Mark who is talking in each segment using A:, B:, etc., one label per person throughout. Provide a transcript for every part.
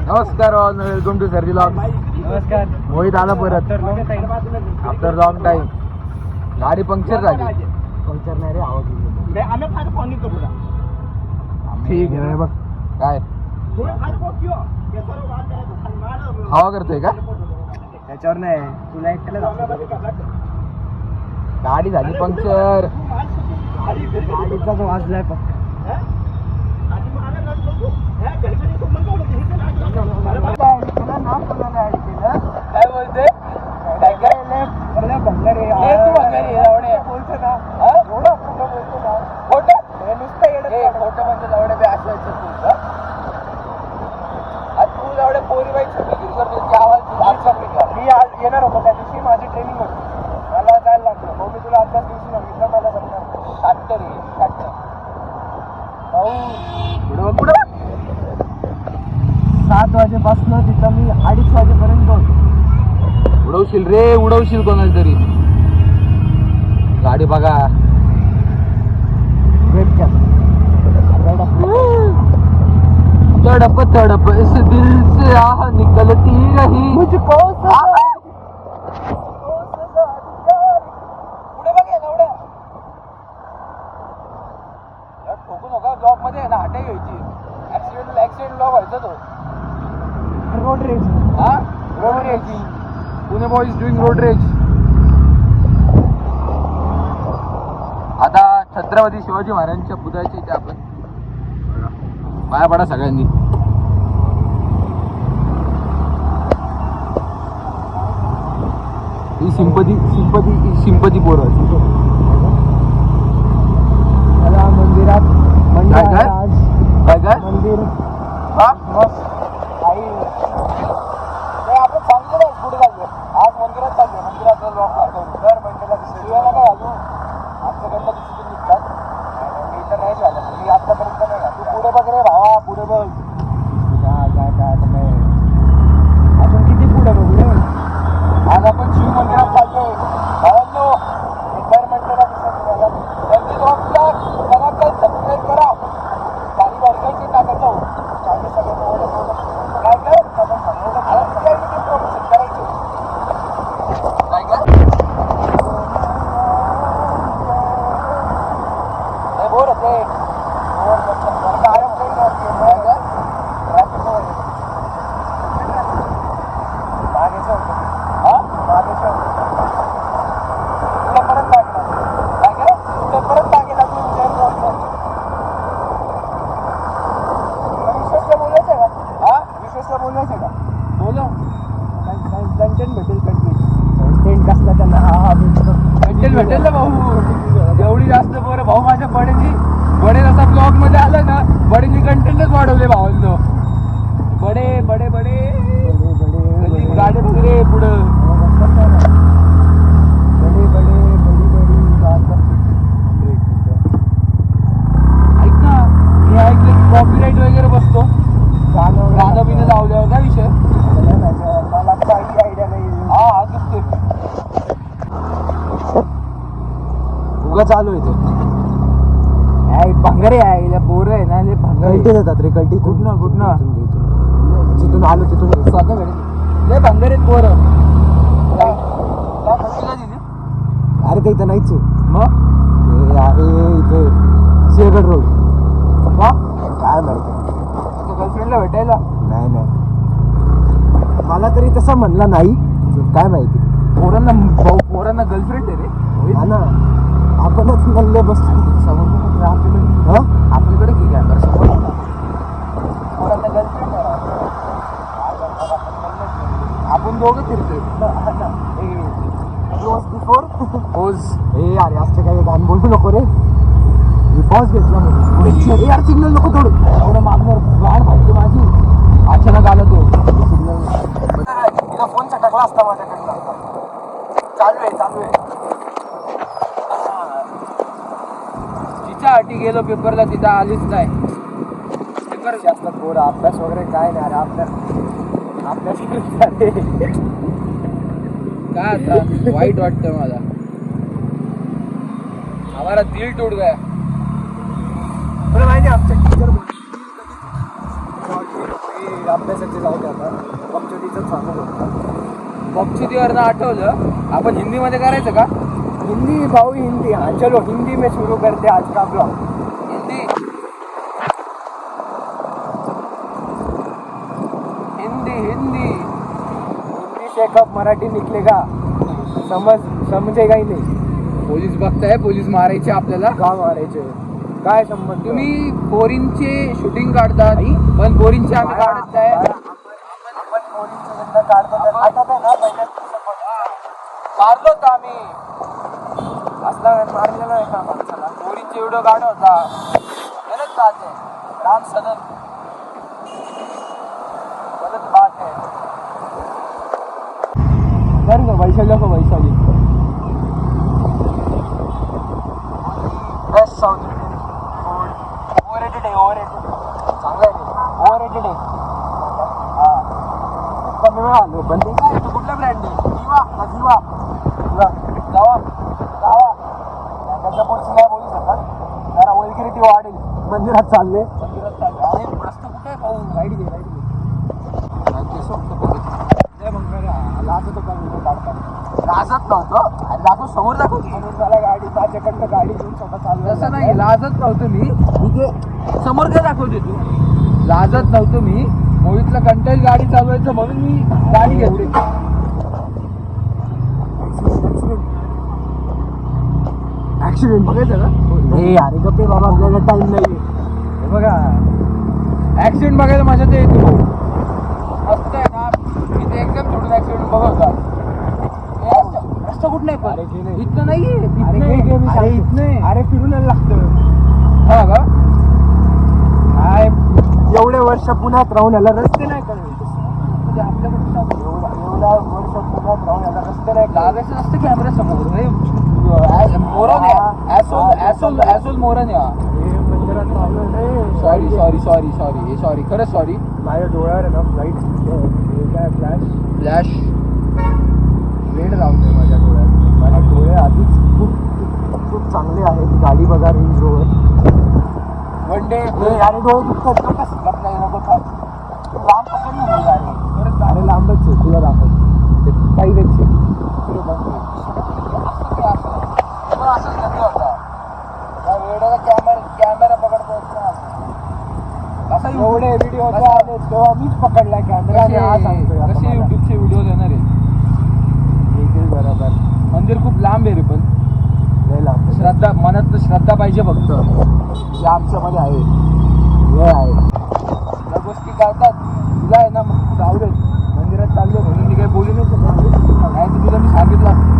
A: नमस्कार welcome to Sergey log.
B: नमस्कार.
A: मोहित आला परत आफ्टर लॉंग टाइम. गाडी पंक्चर झाली. पंक्चर नाही रे, आवाज ठीक आहे बघ. काय हवा करतोय का?
B: त्याच्यावर नाही, तुला एकट्याला
A: गाडी झाली पंक्चर.
B: गाडीचा जो वाजलाय फक्त.
A: काय बोलते? काय काय
B: भंगारी
A: तू भंगारी लावणे
B: बोलतो ना,
A: एवढं खोटं बोलतो ना. खोटं खोटं म्हणजे लावणे बी असायचं तुझं. आज तू लावणे पोरी बाई छोटी करतो आवाज.
B: मी आज येणार होतो त्या दिवशी, माझी ट्रेनिंग होती, मला जायला लागलं. भाऊ मी तुला आजच्याच दिवशी सांगितलं, मला जमणार.
A: शाट्टर आहे शाट्टर.
B: भाऊ पुढं 7 वाजेपासून तिथं मी 2:30 वाजेपर्यंत होतो.
A: उडवशील रे, उडवशील कोणाला तरी. गाडी बघा. तड़प तड़प इस दिल से आह निकलती रही
B: मुझको
A: पुढे बघे ना एवढ्या ठोकू नका. ब्लॉक मध्ये आहे ना हटे घ्यायची. ऍक्सिडेंट ब्लॉक व्हायचा तो.
B: Road rage.
A: हा road rage. Pune boys doing road rage. आता छत्रपती शिवाजी महाराजांच्या पुतळ्याच्या इथे आपण पाया पडा सगळ्यांनी. ही सिंपती पोरं.
B: मला मंदिरात
A: काय?
B: आज
A: काय काय
B: मंदिर
A: हा
B: आई
A: आपण सांगतो ना पुढे चाललो. आज मंदिरात चाललो. मंदिरात लॉक लागतो. दर मंदिराला दिसतो काय अजून आमच्याकडनं दिसून निघतात. मी तर नाही झालं. मी आतापर्यंत नाही. तू पुढे बघ रे भावा, पुढे बघ.
B: काय अजून किती पुढे बघू रे.
A: आज आपण शिव मंदिरात चाललोय भावांनो. दर मंदिराला दिसत तुम्हाला. त्यांची जबाबदार सगळ्यांना सबस्क्राईब करा. गाडी वर्गायची टाकायचं. चांगले सगळं काय काय आपण सांगू प्रमोशन करायचे. काय काय बोर होते. भेटेल ना भाऊ. एवढी जास्त बरं भाऊ. माझ्या बडे जसा ब्लॉग मध्ये आलं ना, बडेनी कंटेंटच वाढवले भावांनो. बडे बडे बडे गाडी वगैरे पुढं ऐक ना. मी ऐकलं कॉपीराईट वगैरे बसतो गाणं बिनं लावल्यावर. काय विषय?
B: मला काही आयडिया नाही.
A: हा दिसते उगा चालू आहे ते.
B: भंगारे आहे बोर आहे ना.
A: कल्टी देतात रे. कल्टी कुठनं जिथून आलो तिथून स्वतः लय भंगारीत पोरं. दिली
B: अरे ते इथं नाहीच.
A: मग
B: हे आहे इथे सिंहगड रोड.
A: का
B: काय माहिती.
A: गर्लफ्रेंडला भेटायला?
B: नाही मला तरी तसं म्हणला नाही. काय माहिती.
A: पोरांना गर्लफ्रेंड आहे रे.
B: हा ना. आपणच म्हणले बसतो
A: समोर आपल्याकडे की काय समोर पोरांना गर्लफ्रेंड आहे. आपण दोघं फिरतोय.
B: अरे असं काही गाणं बोलू नको रे. मी पॉज घेतला म्हणून. यार सिग्नल नको तोडू.
A: एवढं मागणार गाड माहिती माझी. अचानक आला तो
B: तिला फोन टाकला असता माझ्याकडनं.
A: चालू आहे तिच्या अटी गेलो पेपरला. तिथं आलीच नाही. पेपर
B: जास्त पोर अभ्यास वगैरे काय नाही. अरे अभ्यास
A: काय आता वाईट वाटतं मला. हमारा दिल टूट गया.
B: माहिती आमच्या टीचर अभ्यासाचे जाऊ दे आता बक्षुतीचं सांगू
A: बक्षुतीवरनं आठवलं, आपण हिंदीमध्ये करायचं का?
B: हिंदी भाऊ हिंदी, हाँ चलो हिंदी में शुरू करते आज का ब्लॉग।
A: हिंदी हिंदी हिंदी
B: हिंदी से कब मराठी निकलेगा समजेगा ही नाही।
A: पोलीस बघताय, पोलीस मारायचे आपल्याला.
B: का मारायचे, काय संबंध?
A: तुम्ही बोरींचे शूटिंग काढतात, पण बोरींचे आम्ही काढत नाही.
B: आपण पोरींचं लग्न काढतो तर आठवत आहे ना पहिल्या
A: मारलो होतो आम्ही,
B: असला मारलेला आहे का माणसाला?
A: बोरींचे व्हिडिओ काढत होता. गलत बात है, राम सदन गलत बात है.
B: कर गं वैशाली का Vaishali best south Indian food. Overrated आहे, ओव्हररेटेड चांगलं आहे, ओव्हररेटेड आहे. हां कमी वेळा आलो पण ते काय तू कुठला ब्रँड आहे? जीवा का जीवा जावा जावा त्याच्या पुढचं नाही बोलू शकत, जरा वल्गॅरिटी वाढेल. मंदिरात चालले,
A: मंदिरात चाललो.
B: अरे प्रश्न कुठे आहे भाऊ? राईट घे, राईट घे. लाजतो का व्हिडिओ काढताना?
A: लाजत नव्हतो, अरे दाखव, समोर दाखव.
B: म्हणून मला गाडी माझ्याकडनं गाडी घेऊन स्वतः चालू.
A: तसं नाही, लाजत नव्हतो मी.
B: इथे
A: समोर काय दाखवते तू? लाजत नव्हतो मी. मोहितला कंटाळी गाडी चालवायचं म्हणून मी गाडी घेतली.
B: ऍक्सिडेंट बघायचं का? नाही अरे गप्पे बाबा, आपल्याला टाइम नाही. हे बघा
A: ऍक्सिडेंट बघायला मजा ते येते भाऊ. मस्त आहे ना, इथे एकदम छोटून ऍक्सिडेंट बघा. रस्ता कुठं नाही,
B: अरे जे नाही.
A: इथं नाहीये,
B: अरे
A: इथनं
B: घे, घे, मी
A: आहे. अरे
B: सांगतो.
A: इथनं आहे.
B: अरे फिरून यायला लागतं.
A: हा का?
B: काय एवढे वर्ष पुण्यात राहून याला रस्ते नाही कळले.
A: म्हणजे आपल्याकडे
B: एवढा वर्ष पुण्यात राहून याला रस्ते नाही कळले.
A: लागायचं नसतं कॅमेरा समोर. मोरण ऍसोल मोरण या.
B: हे मंदिरात चालू नाही.
A: सॉरी सॉरी सॉरी सॉरी, हे सॉरी, खरंच सॉरी.
B: माझ्या डोळ्यावर आहे ना फ्लाईट हे काय
A: फ्लॅश
B: रेड लावतोय माझ्या डोळ्यात. माझे डोळे आधीच खूप खूप चांगले आहेत. गाडी बघा रेंज रोवर.
A: वन डे
B: अरे डोळे दुखतात का? कसं
A: आपल्याला नको थांब. लांब पकड ना मुलगा रे.
B: परत अरे लांबच आहे, तुला दाखवतो. ते काही वेळचे
A: असंच धंदा होता. त्या वेळेला कॅमेरा पकडतो असं.
B: एवढे व्हिडिओ आले तेव्हा मीच पकडला कॅमेरा आणि हा सांगतोय आता
A: कसे
B: मला.
A: युट्यूबचे व्हिडिओ देणार आहे?
B: देखील बरोबर.
A: मंदिर खूप लांब आहे रे, पण
B: लय लांब.
A: श्रद्धा, मनात श्रद्धा पाहिजे फक्त.
B: जे आमच्यामध्ये आहे हे आहे.
A: या गोष्टी करतात तुला आहे ना, मग तू आवडेल. मंदिरात चाललो म्हणून मी काही बोलू नाही शकत. नाही तर तुला मी सांगितलं असतं.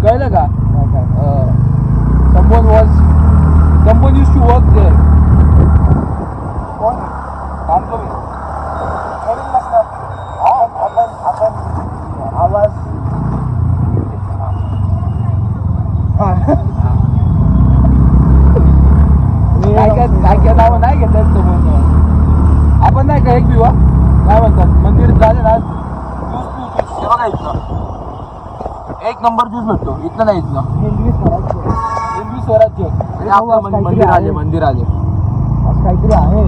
A: कळलं का? someone used to work there.
B: कोण
A: सांगतो मी.
B: नवीन नसणार. आपण आवाज
A: काय नावं नाही घेतलं समोर. आपण नाही का एक पिवा काय म्हणतात, मंदिर झाले ना ज्यूस हे बघा इथलं एक नंबर ज्यूस भेटतो. इथलं नाही, इथलं
B: हिंदी स्वराज्य.
A: हिंदवी स्वराज्य. मंदिर आले, मंदिर आले.
B: असं काहीतरी आहे.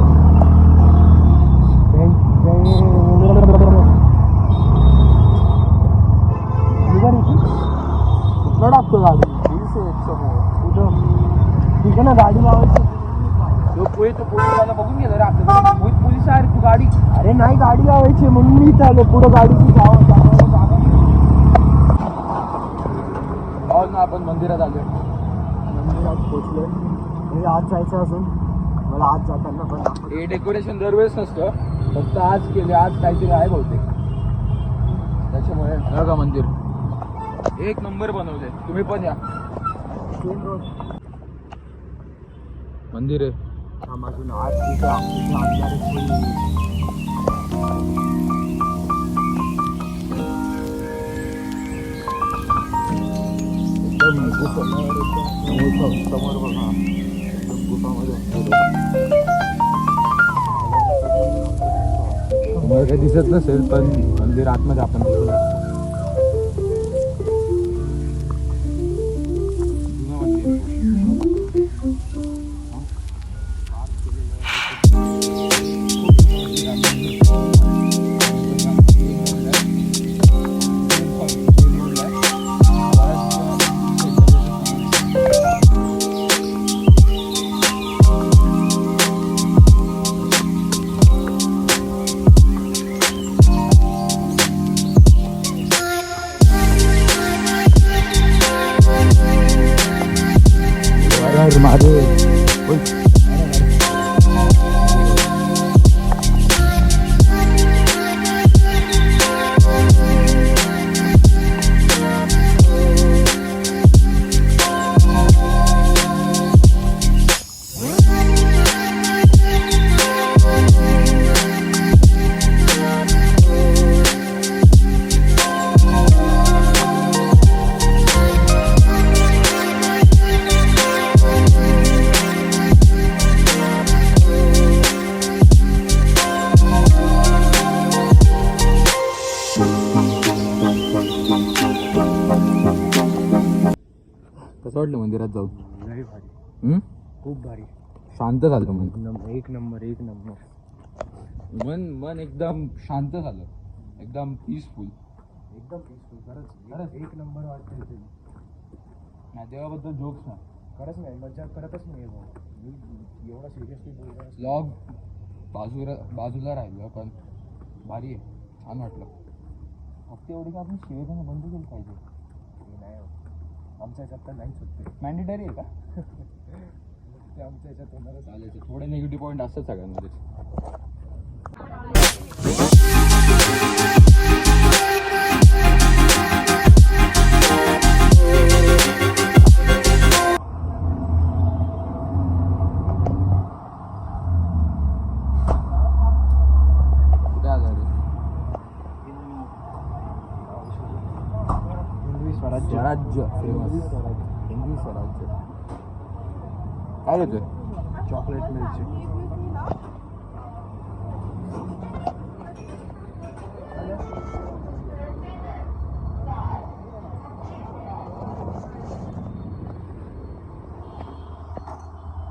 B: टाकतो गाडी कुठं ठीक आहे ना, गाडी लावायची.
A: पोलीसवाला बघून गेलो रे आपल्याला. मोहित पोलीस आहे रे, तू गाडी.
B: अरे नाही गाडी लावायची म्हणून मी चालू पुढं गाडीची जागा
A: ना आपण मंदिरात आलो.
B: मंदिरात पोचलोय. म्हणजे आज जायचं अजून मला. आज जाताना पण
A: हे डेकोरेशन दरवेळेस नसतं, फक्त आज केले. आज काहीतरी आहे बहुतेक, त्याच्यामुळे बघा मंदिर एक नंबर बनवले. तुम्ही पण या. मंदिर आहे.
B: अजून आज तिथे आमदार समोर बघा
A: मला काही दिसत नसेल, पण मंदिर आतमध्ये आपण जुनं मंदिर.
B: वाटलं मंदिरात जाऊन?
A: लय भारी,
B: हम्म?
A: खूप भारी.
B: शांत झालं मन.
A: एक नंबर.
B: मन एकदम शांत झालं, एकदम पीसफुल.
A: एकदम पीसफुल. खरंच एक नंबर वाटतं इथे.
B: नाही देवाबद्दल जोक्स ना.
A: खरंच नाही, मजा करतच नाही भाऊ. मी एवढा सिरियसली बोलतो.
B: ब्लॉग बाजूला राहिलं पण भारी आहे, छान वाटलं. फक्त एवढी का आपण शिवेगाणं बंद केलं पाहिजे.
A: नाही आमच्या याच्यात तर नाहीच होते.
B: मॅन्डेटरी आहे का?
A: ते आमच्या याच्यात होणारच.
B: चालेल. थोडे निगेटिव्ह पॉईंट असतात सगळ्यांमध्ये. कुठे आलं रे?
A: हिंदवी स्वराज्य.
B: स्वराज्य फेमस.
A: हिंदवी स्वराज्य.
B: हिंदवी स्वराज्य. काय येतोय?
A: Chocolate milkshake.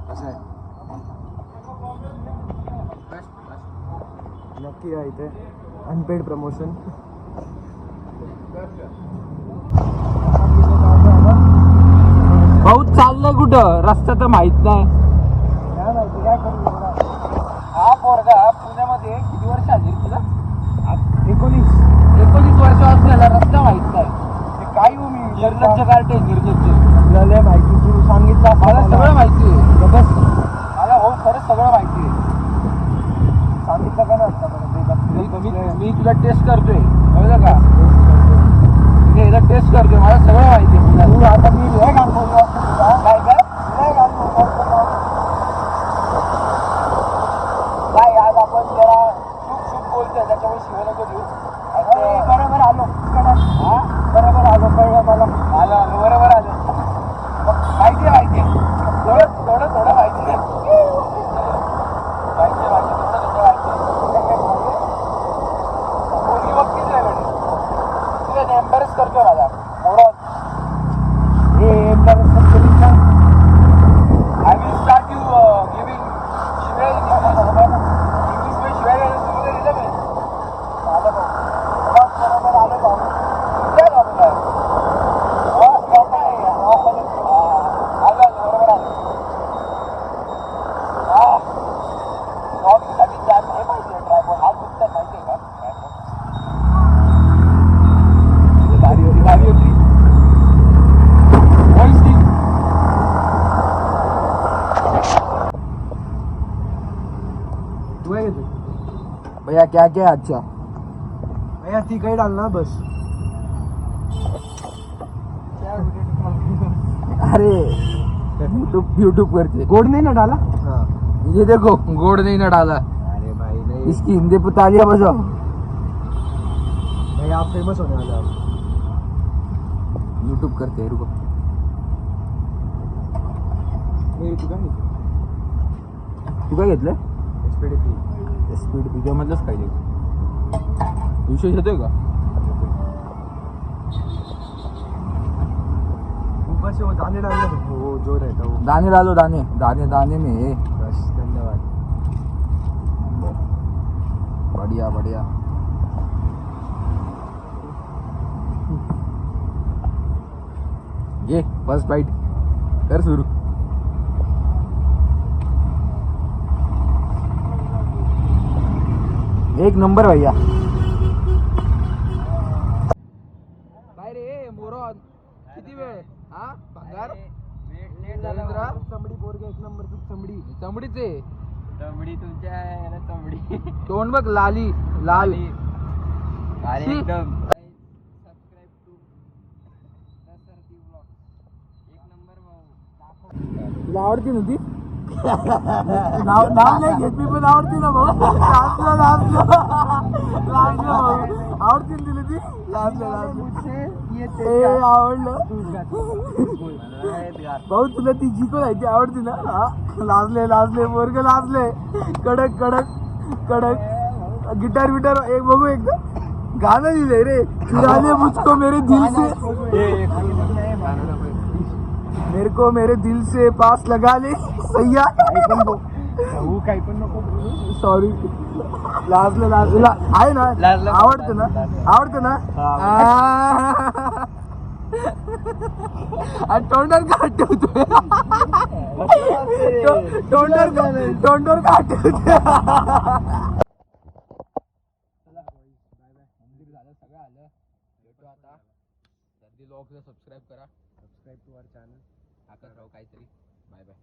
A: कसं आहे? नक्की आहे इथे अनपेड प्रमोशन.
B: भाऊ चाललंय कुठं? रस्ता तर माहित नाही.
A: काय माहिती काय करू.
B: हा पोरगा पुण्यामध्ये किती वर्ष आली तुला?
A: 19
B: वर्ष असलेला रस्ता माहित नाही.
A: ते काय हो मी
B: निर्लज्ज कार्टे निर्लज्ज.
A: आपल्याला माहिती तू सांगितलं
B: मला सगळं माहिती आहे.
A: बस
B: मला हो खरंच सगळं माहिती आहे.
A: सांगितलं का ना
B: मी तुला टेस्ट करतोय, कळलं का? मी एकदा टेस्ट करतोय, मला सगळं माहिती आहे.
A: तू आता मी लय गाण बोललो
B: काय काय
A: लय गाण बोललो.
B: काय आज आपण जरा शुभ बोलतोय, त्याच्यामुळे शिवाय नको देऊ.
A: बरोबर आलो.
B: हा
A: बरोबर आलो कळलं मला.
B: आलं बरोबर आलं. माहिती आहे थोडं माहिती आहे. पोरगी बघतीच नाही म्हणे. तुला एम्बॅरेस करतोय मला मोडा. I will start you giving शिव्या इंग्लिश मध्ये शिव्या घ्यायला सुरू केलं मी.
A: बरोबर आलो भाऊ.
B: काय झालं काय? बरोबर आलं. जॉबसाठी जात हे माहिती आहे. ड्रायव्हर हात दुखतात माहिती आहे का? भारी होती. भैया क्या क्या है अच्छा?
A: भैया ती काही डालना बस.
B: अरे यूट्यूब करते.
A: गोड नहीं ना डाला.
B: ये देखो गोड़ नहीं ना डाला.
A: अरे भाई नहीं.
B: इसकी हिंदी पे तालियां बजाओ.
A: भैया आप फेमस होने वाले आप.
B: यूट्यूब करते रुको. तू काय घेतलं? स्पीड तुझ्या मधलंच पाहिजे. विशेष येतोय का?
A: ऊपर से वो दाने डालना वो जो रहता वो.
B: दाने डालो दाने में.
A: बस धन्यवाद.
B: बढ़िया. ये फर्स्ट बाइट कर सुरू. एक नंबर भैया. काय रे मोरॉन किती वेळ? हा भंगार रवींद्र
A: चमडी पोरगे एक नंबर तू चमडी.
B: चमडीचे
C: चमडी तुमच्या आहे ना चमडी.
B: तोंड बघ लाल
C: अरे
B: शी.
C: एकदम सबस्क्राईब टू दसरती ब्लॉग. एक नंबर भाऊ.
B: तुला आवडती ना ती?
A: नाव नाही घेत मी पण आवडती ना भाऊ. लाजलो भाऊ. आवडती ना तुला ती. आवडलं भाऊ तुला ती जी कोण आहे ती आवडती ना. हा लाजले वर्ग लाजले. कडक गिटार विटार एक बघू एकदा. गाणं लिहिलंय रे. चुराने मुझको मेरे दिल से. मेरे को मेरे दिल से पास लगा ले सैया.
B: काही पण नको बोलू.
A: सॉरी. लाजलं आहे ना.
C: लाजलं.
A: आवडतं ना. आवडतं ना. आणि तोंडावर का ठेवतोय. तोंडावर का ठेवतोय.
B: मंदिर झालं सगळं आलं. भेटू आता. सर्दी ब्लॉगला सबस्क्राईब करा. Subscribe to our channel. टाकत राहू काहीतरी. Bye bye.